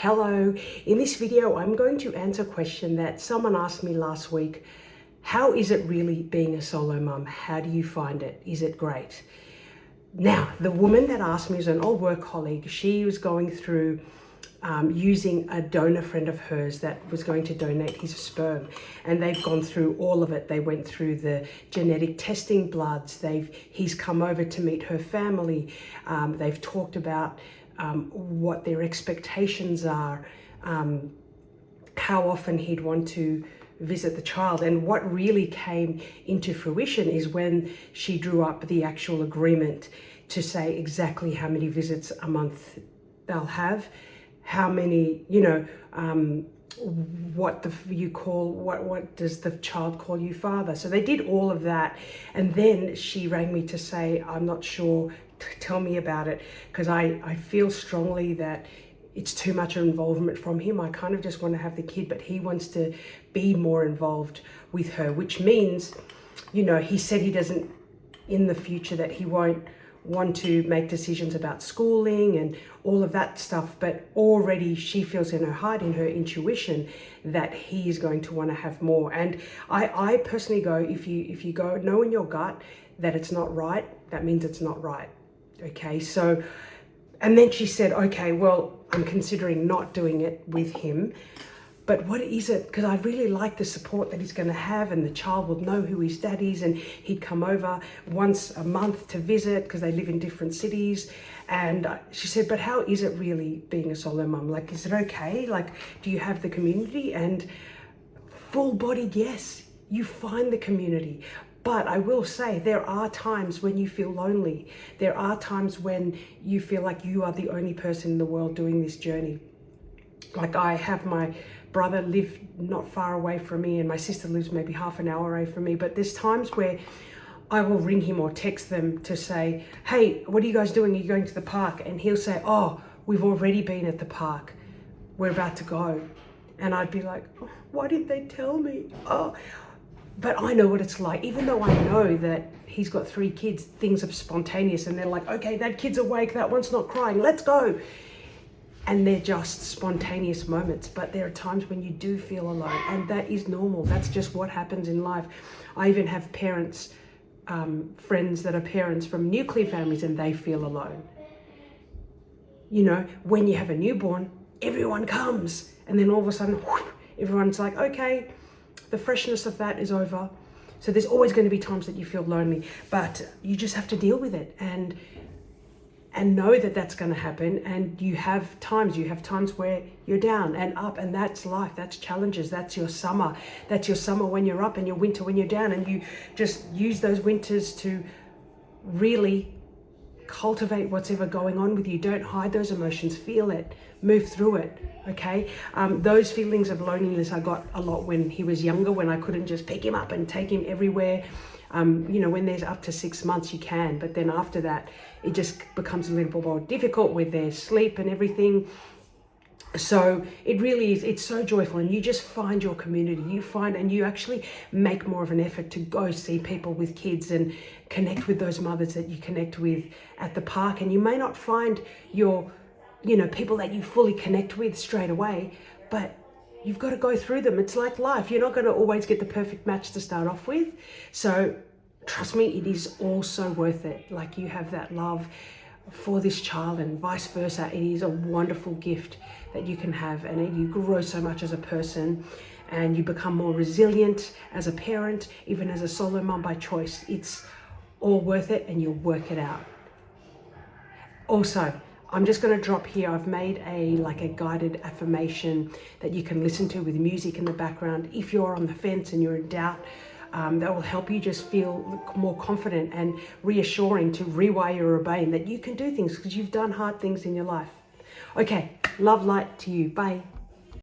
Hello, in this video I'm going to answer a question that someone asked me last week. How is it really being a solo mum? How do you find it? Is it great? Now, the woman that asked me is an old work colleague. She was going through using a donor friend of hers that was going to donate his sperm, and they've gone through all of it. They went through the genetic testing bloods. He's come over to meet her family. They've talked about what their expectations are, how often he'd want to visit the child. And what really came into fruition is when she drew up the actual agreement to say exactly how many visits a month they'll have, how many, what does the child call you father? So they did all of that. And then she rang me to say, I'm not sure, tell me about it, because I feel strongly that it's too much involvement from him. I kind of just want to have the kid, but he wants to be more involved with her, which means, he said he doesn't, in the future, that he won't want to make decisions about schooling and all of that stuff, but already she feels in her heart, in her intuition, that he is going to want to have more. And I personally go, if you go know in your gut that it's not right, that means it's not right. Okay, so, and then she said, okay, well, I'm considering not doing it with him, but what is it? Because I really like the support that he's going to have, and the child will know who his dad is, and he'd come over once a month to visit because they live in different cities. And she said, but how is it really being a solo mum? Like, is it okay? Like, do you have the community? And full body, yes, you find the community. But I will say there are times when you feel lonely. There are times when you feel like you are the only person in the world doing this journey. Like, I have my brother live not far away from me, and my sister lives maybe half an hour away from me. But there's times where I will ring him or text them to say, hey, what are you guys doing? Are you going to the park? And he'll say, oh, we've already been at the park. We're about to go. And I'd be like, oh, why didn't they tell me? Oh. But I know what it's like. Even though I know that he's got 3 kids, things are spontaneous, and they're like, okay, that kid's awake, that one's not crying, let's go. And they're just spontaneous moments. But there are times when you do feel alone, and that is normal. That's just what happens in life. I even have parents, friends that are parents from nuclear families, and they feel alone. When you have a newborn, everyone comes, and then all of a sudden, whoop, everyone's like, okay, the freshness of that is over. So there's always going to be times that you feel lonely, but you just have to deal with it and know that that's going to happen. And you have times where you're down and up, and that's life. That's challenges. That's your summer. That's your summer when you're up, and your winter when you're down. And you just use those winters to really cultivate what's ever going on with you. Don't hide those emotions. Feel it. Move through it. Okay, those feelings of loneliness I got a lot when he was younger, when I couldn't just pick him up and take him everywhere. When there's up to 6 months you can, but then after that it just becomes a little more difficult with their sleep and everything. So it really is, it's so joyful, and you just find your community. And you actually make more of an effort to go see people with kids and connect with those mothers that you connect with at the park. And you may not find your people that you fully connect with straight away, but you've got to go through them. It's like life. You're not going to always get the perfect match to start off with. So trust me, it is also worth it. Like, you have that love for this child, and vice versa. It is a wonderful gift that you can have, and you grow so much as a person, and you become more resilient as a parent, even as a solo mom by choice. It's all worth it, and you'll work it out. Also, I'm just going to drop here, I've made a guided affirmation that you can listen to with music in the background. If you're on the fence and you're in doubt, that will help you just feel more confident and reassuring to rewire your brain that you can do things because you've done hard things in your life. Okay, love, light to you. Bye.